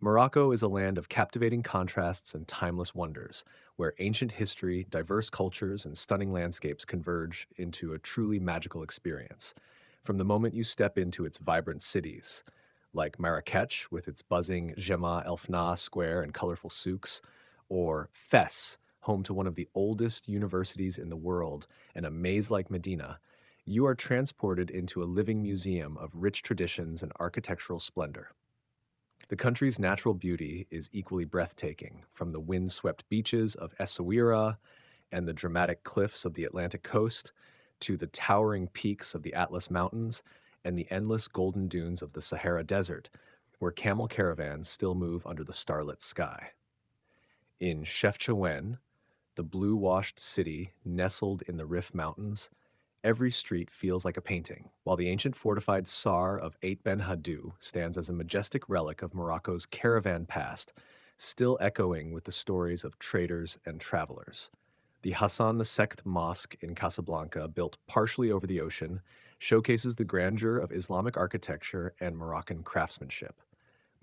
Morocco is a land of captivating contrasts and timeless wonders, where ancient history, diverse cultures, and stunning landscapes converge into a truly magical experience. From the moment you step into its vibrant cities, like Marrakech with its buzzing Jema El Fna square and colorful souks, or Fes, home to one of the oldest universities in the world and a maze like Medina, you are transported into a living museum of rich traditions and architectural splendor. The country's natural beauty is equally breathtaking, from the wind-swept beaches of Essaouira and the dramatic cliffs of the Atlantic coast to the towering peaks of the Atlas Mountains and the endless golden dunes of the Sahara Desert, where camel caravans still move under the starlit sky. In Chefchaouen, the blue-washed city nestled in the Rif Mountains, every street feels like a painting, while the ancient fortified Sar of Ait Ben Haddou stands as a majestic relic of Morocco's caravan past, still echoing with the stories of traders and travelers. The Hassan II Mosque in Casablanca, built partially over the ocean, showcases the grandeur of Islamic architecture and Moroccan craftsmanship.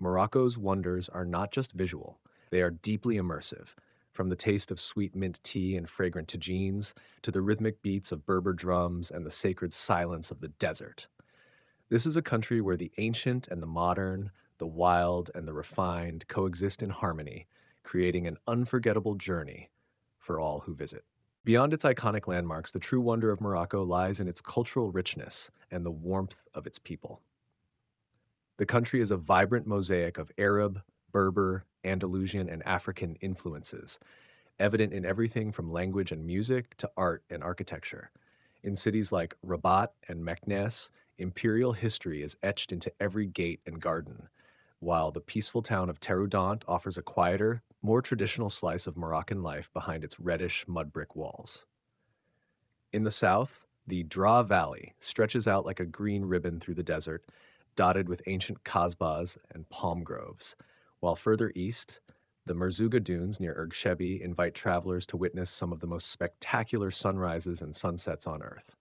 Morocco's wonders are not just visual, they are deeply immersive. From the taste of sweet mint tea and fragrant tagines to the rhythmic beats of Berber drums and the sacred silence of the desert. This is a country where the ancient and the modern, the wild and the refined coexist in harmony, creating an unforgettable journey for all who visit. Beyond its iconic landmarks, the true wonder of Morocco lies in its cultural richness and the warmth of its people. The country is a vibrant mosaic of Arab, Berber, Andalusian, and African influences, evident in everything from language and music to art and architecture. In cities like Rabat and Meknes, imperial history is etched into every gate and garden, while the peaceful town of Terroudant offers a quieter, more traditional slice of Moroccan life behind its reddish mud brick walls. In the south, the Dra Valley stretches out like a green ribbon through the desert, dotted with ancient kasbahs and palm groves, while further east, the Merzouga Dunes near Ergshebi invite travelers to witness some of the most spectacular sunrises and sunsets on Earth.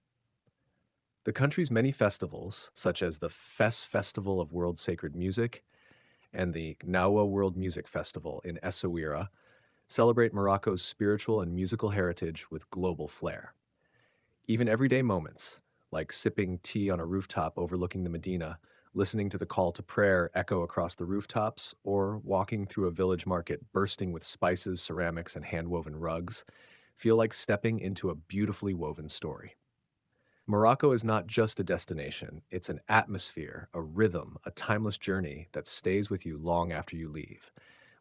The country's many festivals, such as the Fes Festival of World Sacred Music and the Gnawa World Music Festival in Essaouira, celebrate Morocco's spiritual and musical heritage with global flair. Even everyday moments, like sipping tea on a rooftop overlooking the Medina, listening to the call to prayer echo across the rooftops, or walking through a village market bursting with spices, ceramics, and hand-woven rugs, feel like stepping into a beautifully woven story. Morocco is not just a destination, it's an atmosphere, a rhythm, a timeless journey that stays with you long after you leave.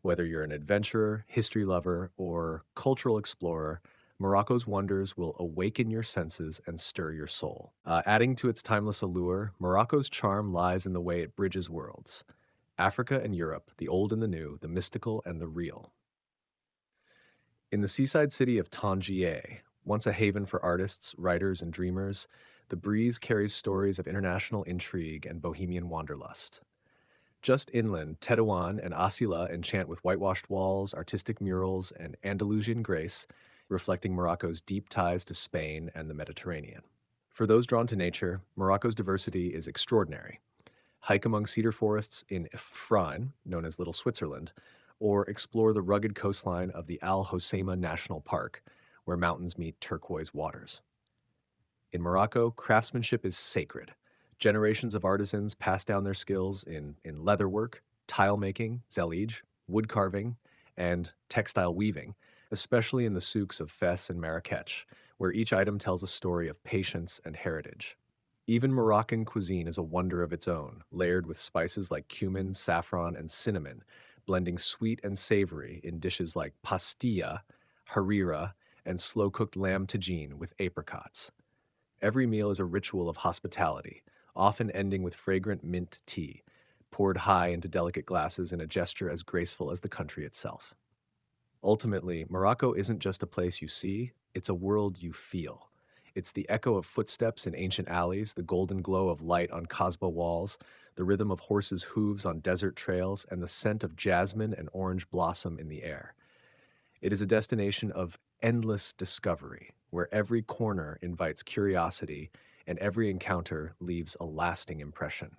Whether you're an adventurer, history lover, or cultural explorer, Morocco's wonders will awaken your senses and stir your soul. Adding to its timeless allure, Morocco's charm lies in the way it bridges worlds. Africa and Europe, the old and the new, the mystical and the real. In the seaside city of Tangier, once a haven for artists, writers, and dreamers, the breeze carries stories of international intrigue and bohemian wanderlust. Just inland, Tetuan and Asila enchant with whitewashed walls, artistic murals, and Andalusian grace, reflecting Morocco's deep ties to Spain and the Mediterranean. For those drawn to nature, Morocco's diversity is extraordinary. Hike among cedar forests in Ifrane, known as Little Switzerland, or explore the rugged coastline of the Al Hoceima National Park, where mountains meet turquoise waters. In Morocco, craftsmanship is sacred. Generations of artisans pass down their skills in leatherwork, tile making, zellige, wood carving, and textile weaving, especially in the souks of Fes and Marrakech, where each item tells a story of patience and heritage. Even Moroccan cuisine is a wonder of its own, layered with spices like cumin, saffron, and cinnamon, blending sweet and savory in dishes like pastilla, harira, and slow-cooked lamb tagine with apricots. Every meal is a ritual of hospitality, often ending with fragrant mint tea, poured high into delicate glasses in a gesture as graceful as the country itself. Ultimately, Morocco isn't just a place you see, it's a world you feel. It's the echo of footsteps in ancient alleys, the golden glow of light on Kasbah walls, the rhythm of horses' hooves on desert trails, and the scent of jasmine and orange blossom in the air. It is a destination of endless discovery, where every corner invites curiosity and every encounter leaves a lasting impression.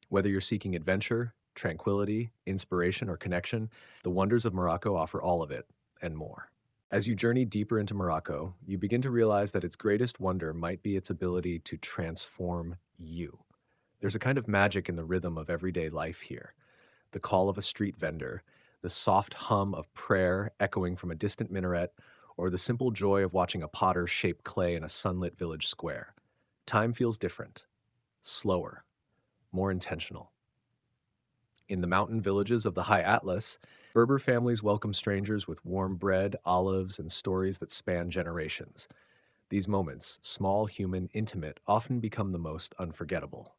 Whether you're seeking adventure, tranquility, inspiration, or connection, the wonders of Morocco offer all of it and more. As you journey deeper into Morocco, you begin to realize that its greatest wonder might be its ability to transform you. There's a kind of magic in the rhythm of everyday life here, the call of a street vendor, the soft hum of prayer echoing from a distant minaret, or the simple joy of watching a potter shape clay in a sunlit village square. Time feels different, slower, more intentional. In the mountain villages of the High Atlas, Berber families welcome strangers with warm bread, olives, and stories that span generations. These moments, small, human, intimate, often become the most unforgettable.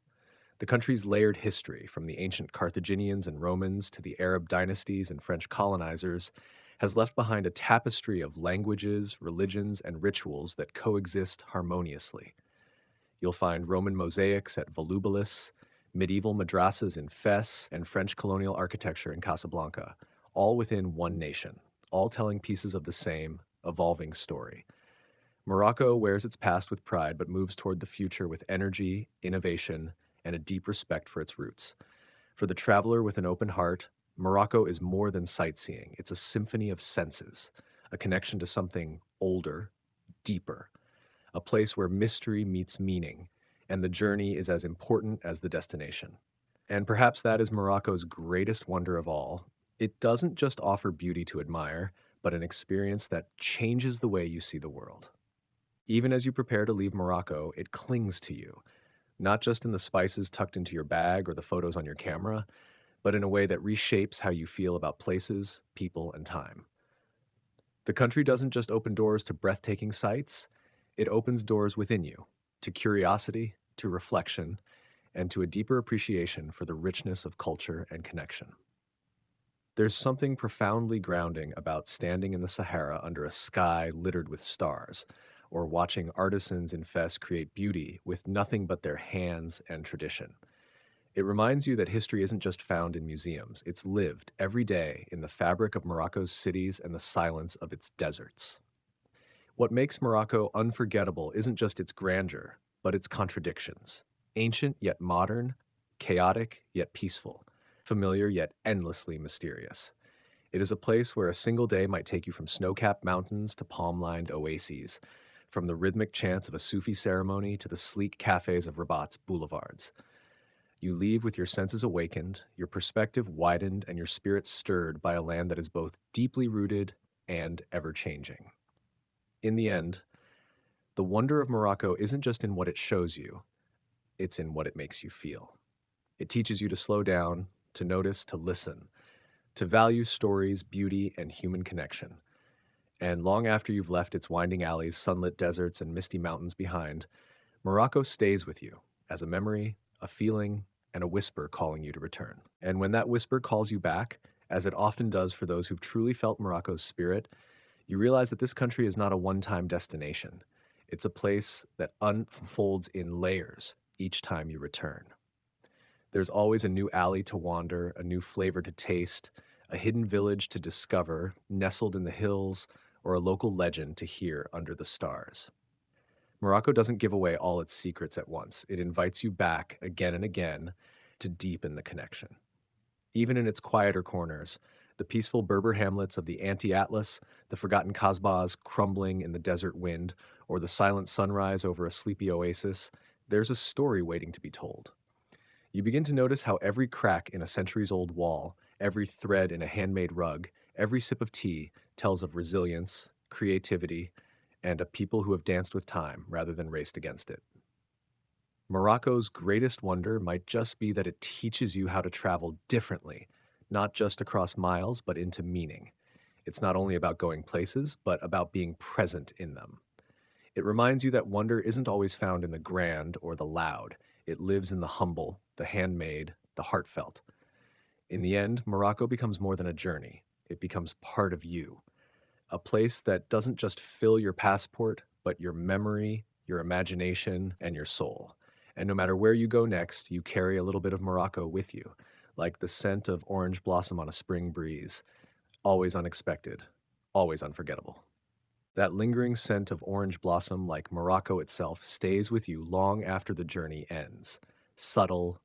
The country's layered history, from the ancient Carthaginians and Romans to the Arab dynasties and French colonizers, has left behind a tapestry of languages, religions, and rituals that coexist harmoniously. You'll find Roman mosaics at Volubilis, medieval madrasas in Fes, and French colonial architecture in Casablanca, all within one nation, all telling pieces of the same, evolving story. Morocco wears its past with pride but moves toward the future with energy, innovation, and a deep respect for its roots. For the traveler with an open heart, Morocco is more than sightseeing. It's a symphony of senses, a connection to something older, deeper, a place where mystery meets meaning, and the journey is as important as the destination. And perhaps that is Morocco's greatest wonder of all. It doesn't just offer beauty to admire, but an experience that changes the way you see the world. Even as you prepare to leave Morocco, it clings to you, not just in the spices tucked into your bag or the photos on your camera, but in a way that reshapes how you feel about places, people, and time. The country doesn't just open doors to breathtaking sights, it opens doors within you, to curiosity, to reflection, and to a deeper appreciation for the richness of culture and connection. There's something profoundly grounding about standing in the Sahara under a sky littered with stars, or watching artisans in Fes create beauty with nothing but their hands and tradition. It reminds you that history isn't just found in museums, it's lived every day in the fabric of Morocco's cities and the silence of its deserts. What makes Morocco unforgettable isn't just its grandeur, but its contradictions. Ancient yet modern, chaotic yet peaceful, familiar yet endlessly mysterious. It is a place where a single day might take you from snow-capped mountains to palm-lined oases, from the rhythmic chants of a Sufi ceremony to the sleek cafes of Rabat's boulevards. You leave with your senses awakened, your perspective widened, and your spirit stirred by a land that is both deeply rooted and ever-changing. In the end, the wonder of Morocco isn't just in what it shows you, it's in what it makes you feel. It teaches you to slow down, to notice, to listen, to value stories, beauty, and human connection. And long after you've left its winding alleys, sunlit deserts, and misty mountains behind, Morocco stays with you as a memory, a feeling, and a whisper calling you to return. And when that whisper calls you back, as it often does for those who've truly felt Morocco's spirit, you realize that this country is not a one-time destination. It's a place that unfolds in layers each time you return. There's always a new alley to wander, a new flavor to taste, a hidden village to discover, nestled in the hills, or a local legend to hear under the stars. Morocco doesn't give away all its secrets at once. It invites you back again and again to deepen the connection. Even in its quieter corners, the peaceful Berber hamlets of the Anti-Atlas, the forgotten Kasbahs crumbling in the desert wind, or the silent sunrise over a sleepy oasis, there's a story waiting to be told. You begin to notice how every crack in a centuries-old wall, every thread in a handmade rug, every sip of tea tells of resilience, creativity, and a people who have danced with time rather than raced against it. Morocco's greatest wonder might just be that it teaches you how to travel differently, not just across miles, but into meaning. It's not only about going places, but about being present in them. It reminds you that wonder isn't always found in the grand or the loud. It lives in the humble, the handmade, the heartfelt. In the end, Morocco becomes more than a journey. It becomes part of you, a place that doesn't just fill your passport, but your memory, your imagination, and your soul. And no matter where you go next, you carry a little bit of Morocco with you, like the scent of orange blossom on a spring breeze, always unexpected, always unforgettable. That lingering scent of orange blossom, like Morocco itself, stays with you long after the journey ends. Subtle,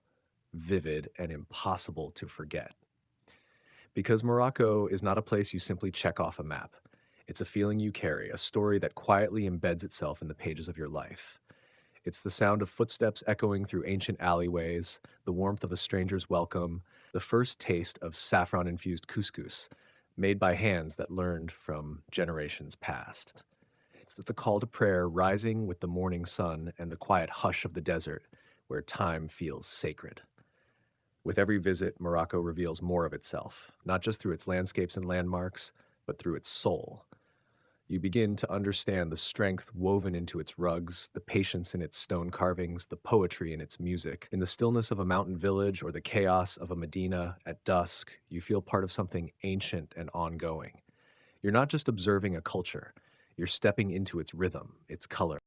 vivid, and impossible to forget. Because Morocco is not a place you simply check off a map. It's a feeling you carry, a story that quietly embeds itself in the pages of your life. It's the sound of footsteps echoing through ancient alleyways, the warmth of a stranger's welcome, the first taste of saffron infused couscous, made by hands that learned from generations past. It's the call to prayer rising with the morning sun and the quiet hush of the desert, where time feels sacred. With every visit, Morocco reveals more of itself, not just through its landscapes and landmarks, but through its soul. You begin to understand the strength woven into its rugs, the patience in its stone carvings, the poetry in its music. In the stillness of a mountain village or the chaos of a Medina at dusk, you feel part of something ancient and ongoing. You're not just observing a culture, you're stepping into its rhythm, its color,